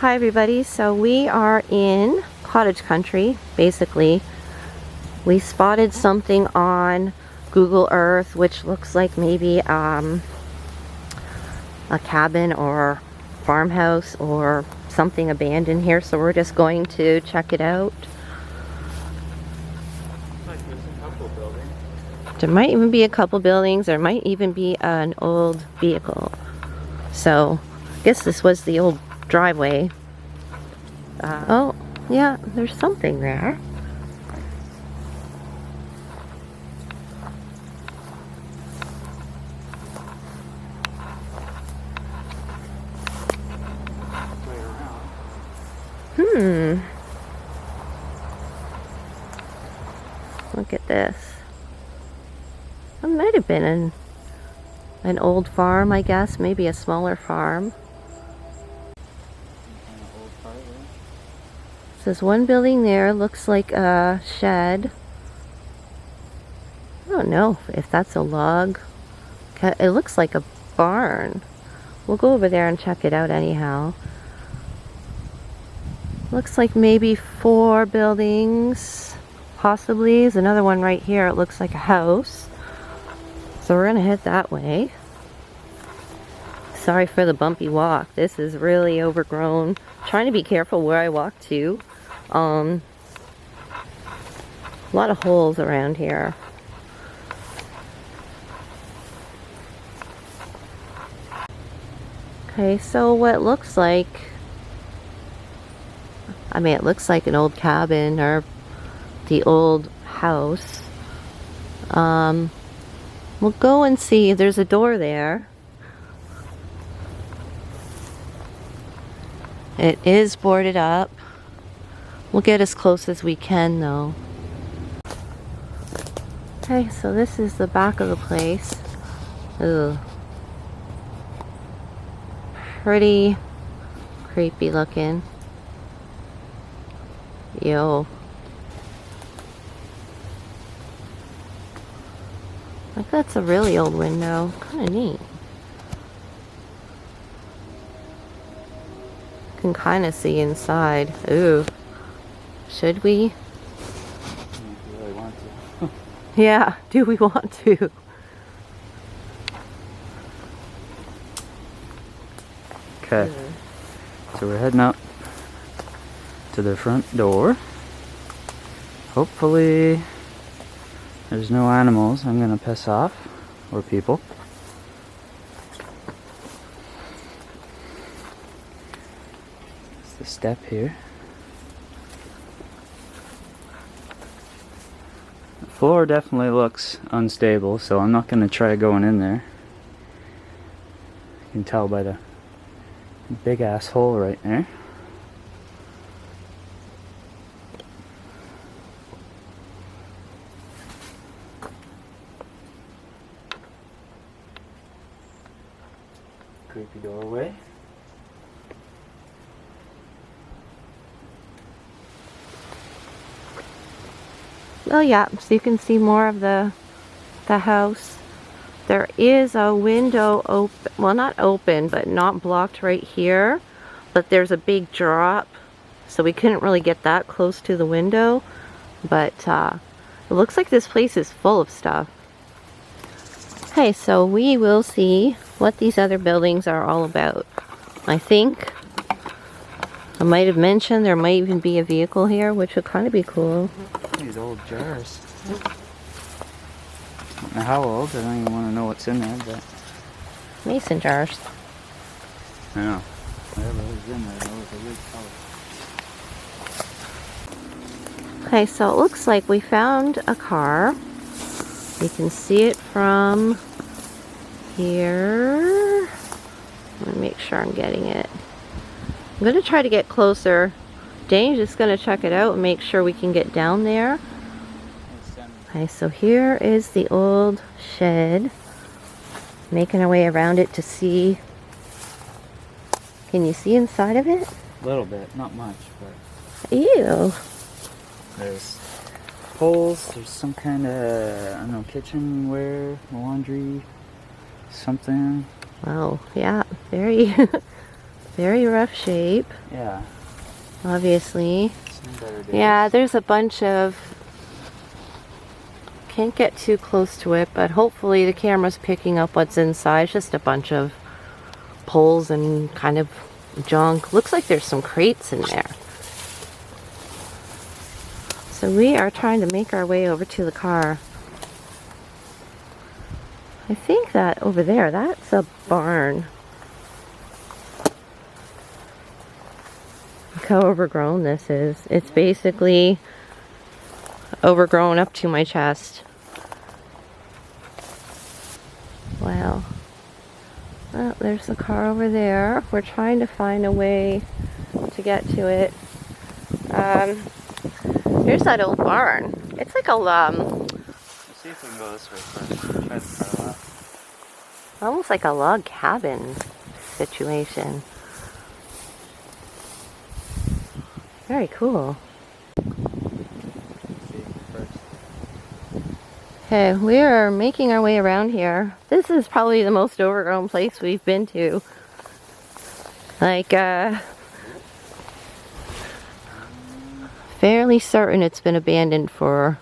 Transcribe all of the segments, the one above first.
Hi everybody, so we are in cottage country. Basically we spotted something on Google Earth which looks like maybe a cabin or farmhouse or something abandoned here, so we're just going to check it out. There might even be a couple buildings, there might even be an old vehicle. So I guess this was the old driveway. Oh, yeah, there's something there. Look at this. It might have been an old farm, I guess, maybe a smaller farm. There's one building there, looks like a shed. I don't know if that's a log. It looks like a barn. We'll go over there and check it out anyhow. Looks like maybe 4 buildings, possibly. There's another one right here. It looks like a house. So we're gonna head that way. Sorry for the bumpy walk. This is really overgrown. Trying to be careful where I walk to. A lot of holes around here. Okay, so what looks like, it looks like an old cabin or the old house. We'll go and see. There's a door there. It is boarded up. We'll get as close as we can though. Okay, so this is the back of the place. Ugh. Pretty creepy looking. Yo. Like, that's a really old window. Kinda neat. Can kinda see inside. Ooh. Should we? You really want to. Yeah, do we want to? Okay, so we're heading up to the front door. Hopefully there's no animals I'm gonna piss off, or people. It's the step here. The floor definitely looks unstable, so I'm not gonna try going in there. You can tell by the big ass hole right there. Creepy doorway. Oh yeah, so you can see more of the house. There is a window open, well not open, but not blocked right here. But there's a big drop, so we couldn't really get that close to the window. But it looks like this place is full of stuff. Okay, so we will see what these other buildings are all about. I think I might have mentioned there might even be a vehicle here, which would kind of be cool. These old jars. I don't know how old, I don't even want to know what's in there, but... Mason jars. I know. Whatever is in there, though, is a weird color. Okay, so it looks like we found a car. You can see it from here. Let me make sure I'm getting it. I'm going to try to get closer. Dane's just going to check it out and make sure we can get down there. Okay, so here is the old shed. Making our way around it to see. Can you see inside of it? A little bit, not much, but... Ew. There's poles, there's some kind of, I don't know, kitchenware, laundry, something. Wow, yeah, very Very rough shape, Yeah. obviously. Some better days. Yeah, there's a bunch of... Can't get too close to it, but hopefully the camera's picking up what's inside. It's just a bunch of poles and kind of junk. Looks like there's some crates in there. So we are trying to make our way over to the car. I think that over there, that's a barn. Look how overgrown this is. It's basically overgrown up to my chest. Wow. Well, there's the car over there. We're trying to find a way to get to it. Here's that old barn. It's like a Let's see if we can go this way first. Try the car lot. almost like a log cabin situation. Very cool. Let's see first. Okay, we are making our way around here. This is probably the most overgrown place we've been to. Like, fairly certain it's been abandoned for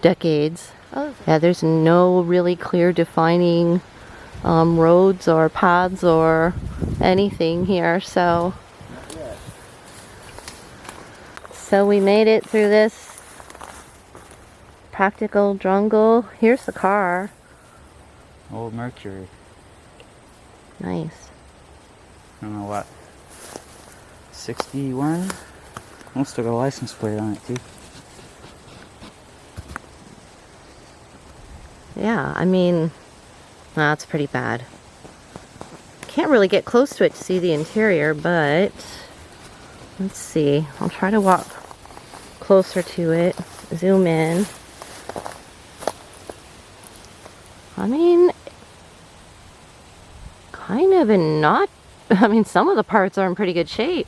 decades. Oh. Yeah, there's no really clear defining roads or paths or anything here, so we made it through this practical jungle. Here's the car. Old Mercury. Nice. I don't know what. 61? Almost got a license plate on it too. Yeah, I mean, that's pretty bad. Can't really get close to it to see the interior, but let's see. I'll try to walk closer to it, zoom in. I mean, kind of in not, I mean, some of the parts are in pretty good shape.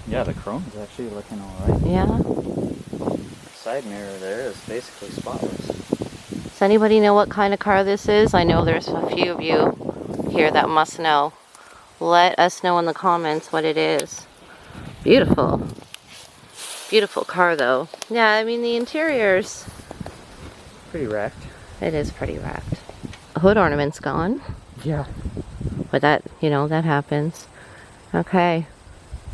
Yeah, the chrome's actually looking alright. Yeah. The side mirror there is basically spotless. Does anybody know what kind of car this is? I know there's a few of you here that must know. Let us know in the comments what it is. Beautiful. Beautiful car though. Yeah, I mean the interior's Pretty wrecked. it is pretty wrapped. Hood ornament's gone. Yeah. But that, you know, that happens. Okay.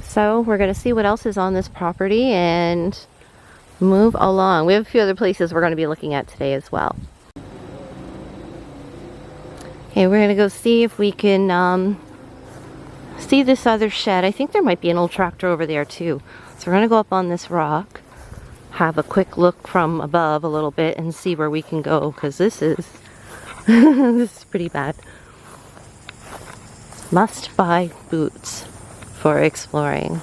So we're going to see what else is on this property and move along. We have a few other places we're going to be looking at today as well. Okay, we're going to go see if we can see this other shed. I think there might be an old tractor over there too. So we're going to go up on this rock, have a quick look from above a little bit and see where we can go, because this is this is pretty bad. Must buy boots for exploring.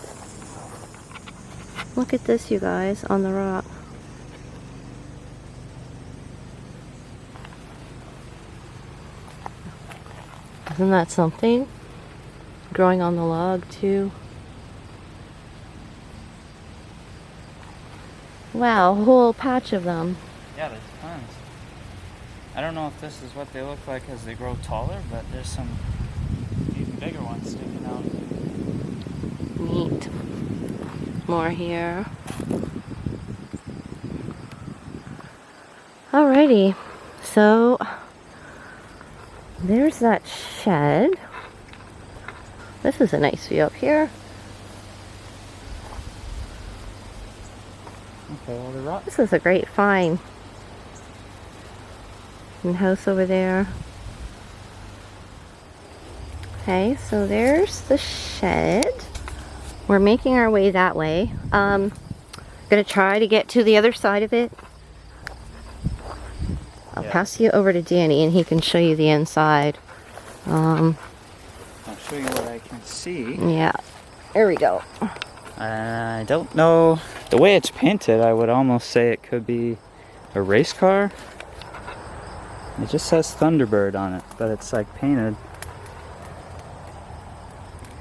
Look at this, you guys, on the rock. Isn't that something? Growing on the log too. Wow, a whole patch of them. Yeah, there's tons. I don't know if this is what they look like as they grow taller, but there's some even bigger ones sticking out. Neat. More here. Alrighty, so there's that shed. This is a nice view up here. Okay, well, the rock. This is a great find. And house over there. Okay, so there's the shed. We're making our way that way. Gonna try to get to the other side of it. I'll pass you over to Danny and he can show you the inside. I'll show you what I can see. Yeah, there we go. I don't know. The way it's painted, I would almost say it could be a race car. It just says Thunderbird on it, but it's like painted.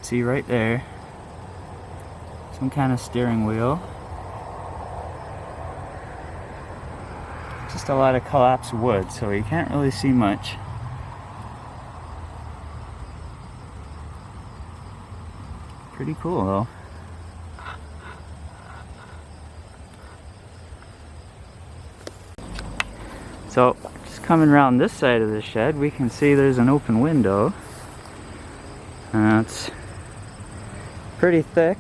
See right there. Some kind of steering wheel. Just a lot of collapsed wood, so you can't really see much. Pretty cool though. So, just coming around this side of the shed, we can see there's an open window. It's pretty thick,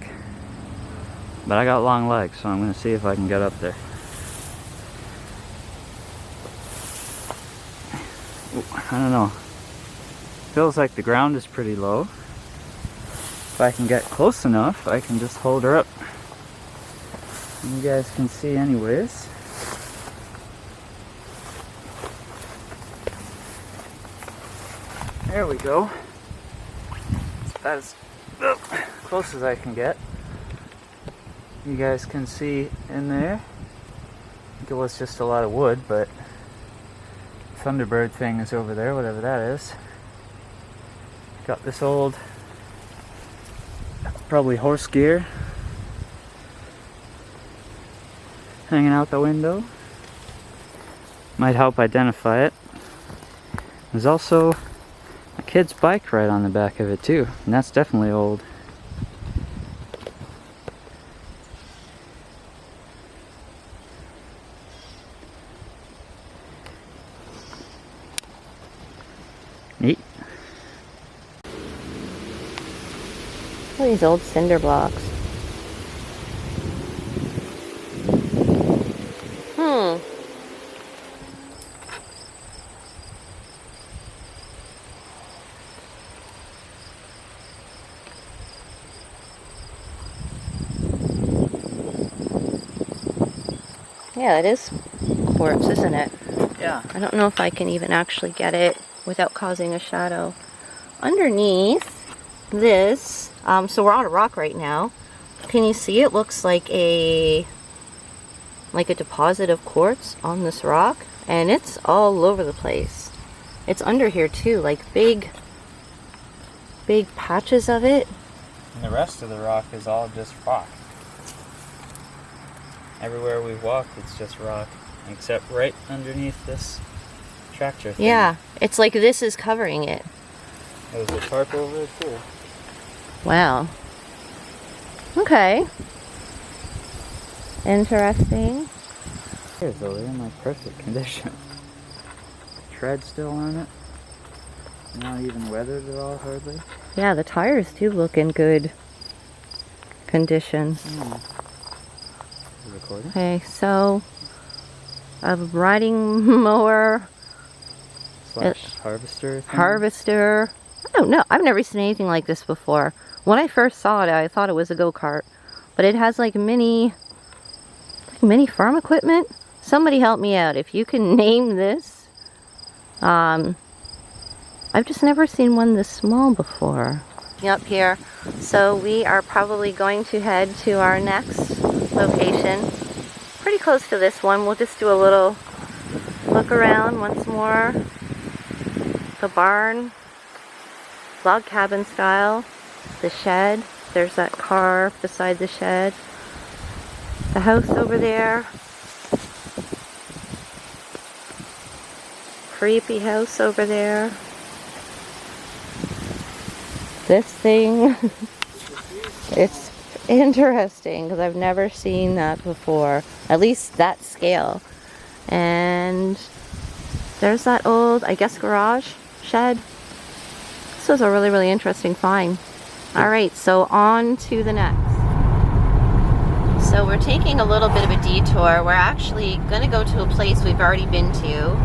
but I got long legs, so I'm going to see if I can get up there. Ooh, I don't know. Feels like the ground is pretty low. If I can get close enough, I can just hold her up. You guys can see anyways. There we go. That's as close as I can get. You guys can see in there. I think it was just a lot of wood, but Thunderbird thing is over there, whatever that is. Got this old, probably horse gear, hanging out the window. Might help identify it. There's also a kid's bike right on the back of it too, and that's definitely old. Neat. Look at these old cinder blocks. Yeah, it is quartz, isn't it? Yeah. I don't know if I can even actually get it without causing a shadow. Underneath this, so we're on a rock right now. Can you see it looks like a deposit of quartz on this rock? And it's all over the place. It's under here too, like big patches of it. And the rest of the rock is all just rock. Everywhere we've walked, it's just rock, except right underneath this tractor thing. Yeah, it's like this is covering it. There's a tarp over it too. Wow. Okay. Interesting. Here's though, they're in like perfect condition. Tread still on it. Not even weathered at all, hardly. Yeah, the tires do look in good condition. Recording. Okay, so a riding mower Slash harvester thing. Harvester. I don't know. I've never seen anything like this before. When I first saw it, I thought it was a go-kart, but it has like mini farm equipment. Somebody help me out if you can name this. I've just never seen one this small before. Up here, so we are probably going to head to our next location. Pretty close to this one. We'll just do a little look around once more. The barn, log cabin style, the shed, there's that car beside the shed, the house over there, creepy house over there, this thing. It's interesting because I've never seen that before, at least that scale. And there's that old, I guess, garage shed. This was a really interesting find. Alright, so on to the next. So we're taking a little bit of a detour. We're actually going to go to a place we've already been to.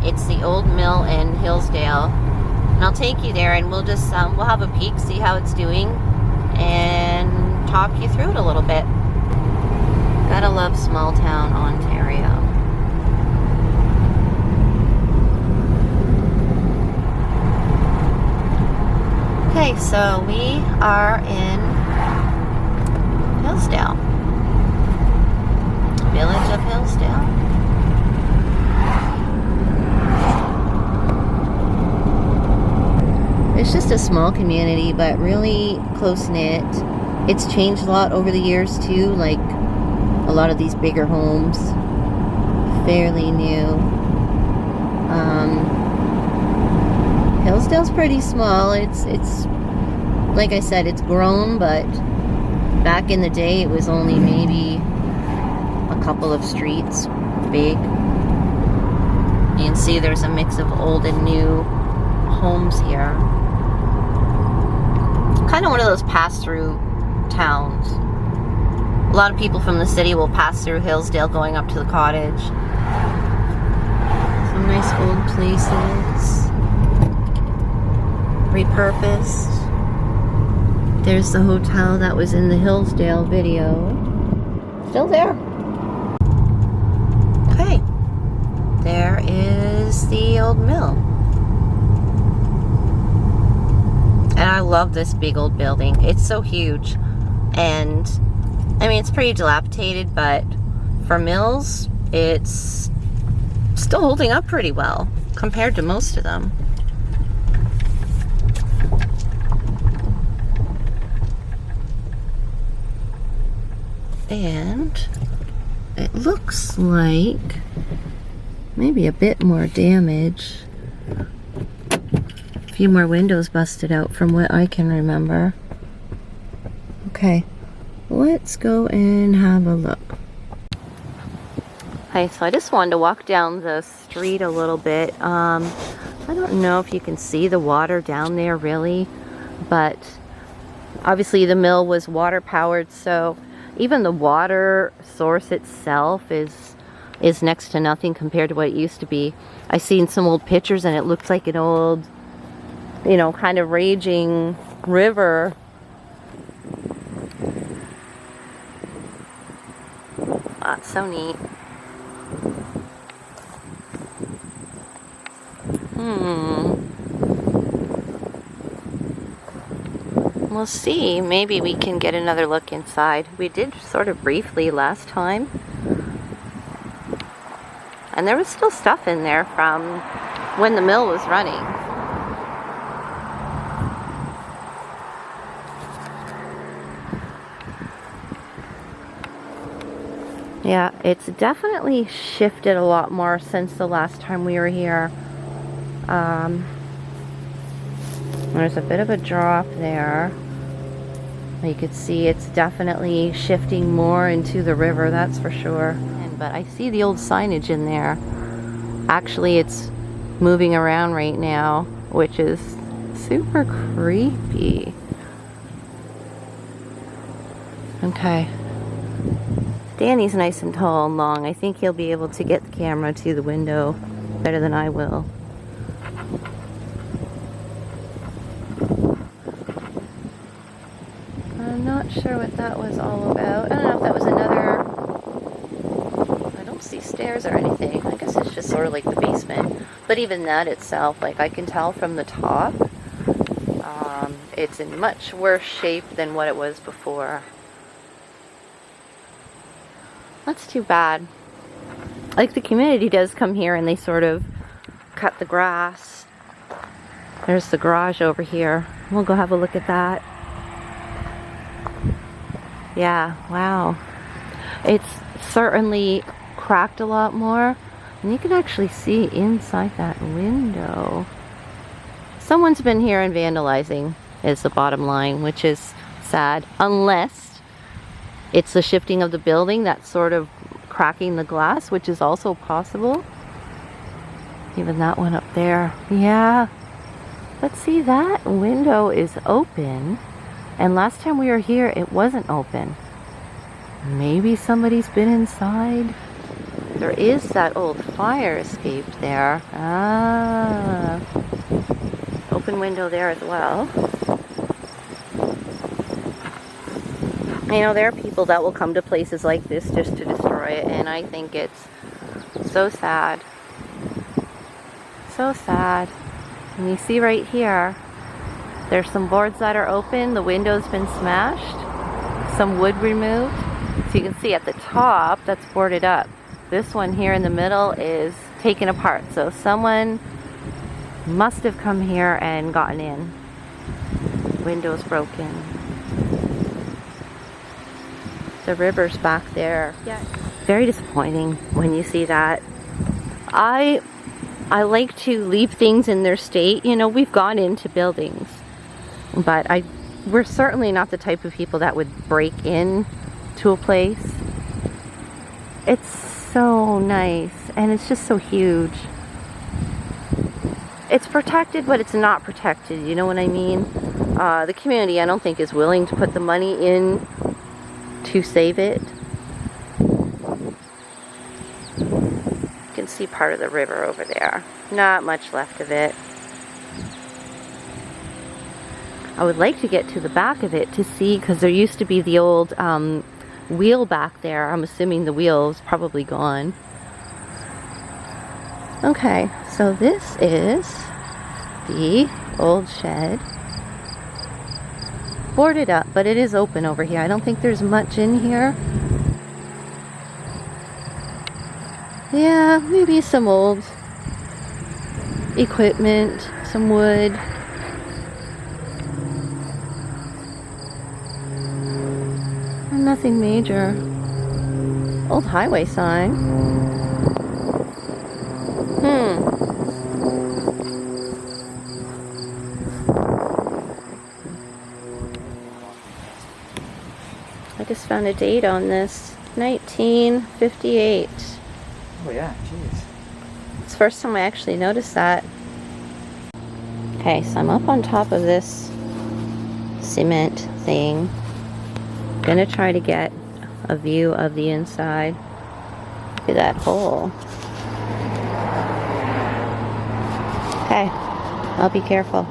It's the old mill in Hillsdale. And I'll take you there and we'll just, we'll have a peek, see how it's doing, and talk you through it a little bit. Gotta love small town Ontario. Okay, so we are in Hillsdale. Village of Hillsdale. It's just a small community, but really close-knit. It's changed a lot over the years too, like a lot of these bigger homes, fairly new. Hillsdale's pretty small. It's Like I said, it's grown, but back in the day it was only maybe a couple of streets big. You can see there's a mix of old and new homes here. Kind of one of those pass-through towns. A lot of people from the city will pass through Hillsdale going up to the cottage. Some nice old places. Repurposed. There's the hotel that was in the Hillsdale video. Still there. Okay. There is the old mill. And I love this big old building. It's so huge. And I mean, it's pretty dilapidated, but for mills, it's still holding up pretty well compared to most of them. And it looks like maybe a bit more damage. A few more windows busted out from what I can remember. Okay, let's go and have a look. Okay, so I just wanted to walk down the street a little bit. I don't know if you can see the water down there really, but obviously the mill was water powered, so even the water source itself is next to nothing compared to what it used to be. I seen some old pictures and it looks like an old, you know, kind of raging river. That's so neat. We'll see. Maybe we can get another look inside. We did sort of briefly last time. And there was still stuff in there from when the mill was running. Yeah, it's definitely shifted a lot more since the last time we were here. There's a bit of a drop there. You could see it's definitely shifting more into the river, that's for sure. But I see the old signage in there. Actually, it's moving around right now, which is super creepy. Okay. Danny's nice and tall and long. I think he'll be able to get the camera to the window better than I will. I'm not sure what that was all about. I don't know if that was another... I don't see stairs or anything. I guess it's just sort of like the basement. But even that itself, like I can tell from the top, it's in much worse shape than what it was before. That's too bad. Like the community does come here and they sort of cut the grass. There's the garage over here. We'll go have a look at that. Yeah, wow. It's certainly cracked a lot more. And you can actually see inside that window. Someone's been here and vandalizing is the bottom line, which is sad. Unless it's the shifting of the building that's sort of cracking the glass, which is also possible. Even that one up there. Yeah. But see, that window is open. And last time we were here, it wasn't open. Maybe somebody's been inside. There is that old fire escape there. Ah. Open window there as well. You know, there are people that will come to places like this just to destroy it, and I think it's so sad. So sad. And you see right here, there's some boards that are open, the window's been smashed, some wood removed. So you can see at the top, that's boarded up. This one here in the middle is taken apart. So someone must have come here and gotten in. Window's broken. The river's back there. Yeah. Very disappointing when you see that. I like to leave things in their state. You know, we've gone into buildings, but I we're certainly not the type of people that would break in to a place. It's so nice, and it's just so huge. It's protected, but it's not protected, you know what I mean? The community, I don't think, is willing to put the money in to save it. You can see part of the river over there. Not much left of it. I would like to get to the back of it to see, because there used to be the old wheel back there. I'm assuming the wheel is probably gone. Okay, so this is the old shed. Boarded up, but it is open over here. I don't think there's much in here. Yeah, maybe some old equipment, some wood. Nothing major. Old highway sign. I just found a date on this. 1958. Oh yeah, jeez. It's the first time I actually noticed that. Okay, so I'm up on top of this cement thing. Gonna try to get a view of the inside. Look at that hole. Okay, I'll be careful.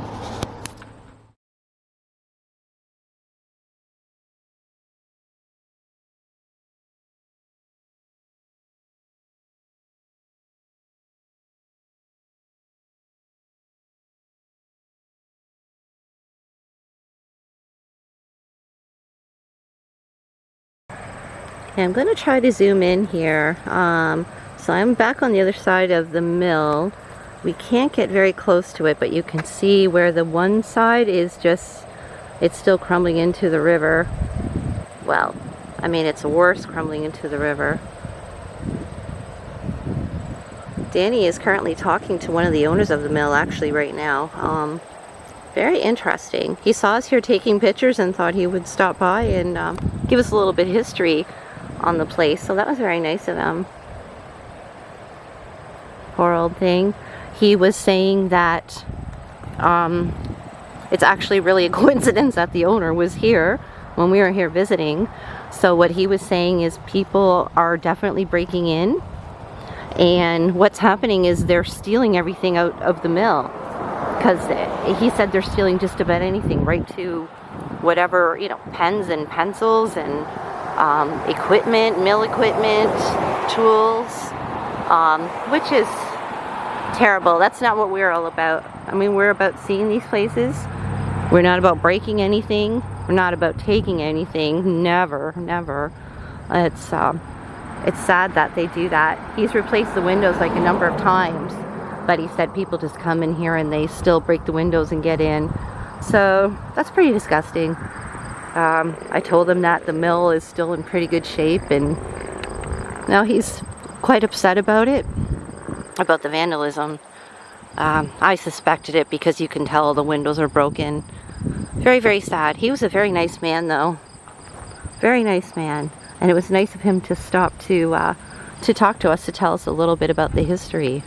Okay, I'm going to try to zoom in here. So I'm back on the other side of the mill. We can't get very close to it, but you can see where the one side is just, it's still crumbling into the river. Well, I mean, it's worse crumbling into the river. Danny is currently talking to one of the owners of the mill actually right now. Very interesting. He saw us here taking pictures and thought he would stop by and give us a little bit of history on the place, so that was very nice of him. Poor old thing. He was saying that it's actually really a coincidence that the owner was here when we were here visiting. So what he was saying is people are definitely breaking in, and what's happening is they're stealing everything out of the mill, because he said they're stealing just about anything, right to whatever, you know, pens and pencils and equipment, mill equipment, tools, which is terrible. That's not what we're all about. I mean, we're about seeing these places. We're not about breaking anything. We're not about taking anything. Never, never. It's sad that they do that. He's replaced the windows like a number of times, but he said people just come in here and they still break the windows and get in. So that's pretty disgusting. I told him that the mill is still in pretty good shape, and now he's quite upset about it, about the vandalism. I suspected it because you can tell the windows are broken. Very, very sad. He was a very nice man, though. Very nice man. And it was nice of him to stop to talk to us, to tell us a little bit about the history.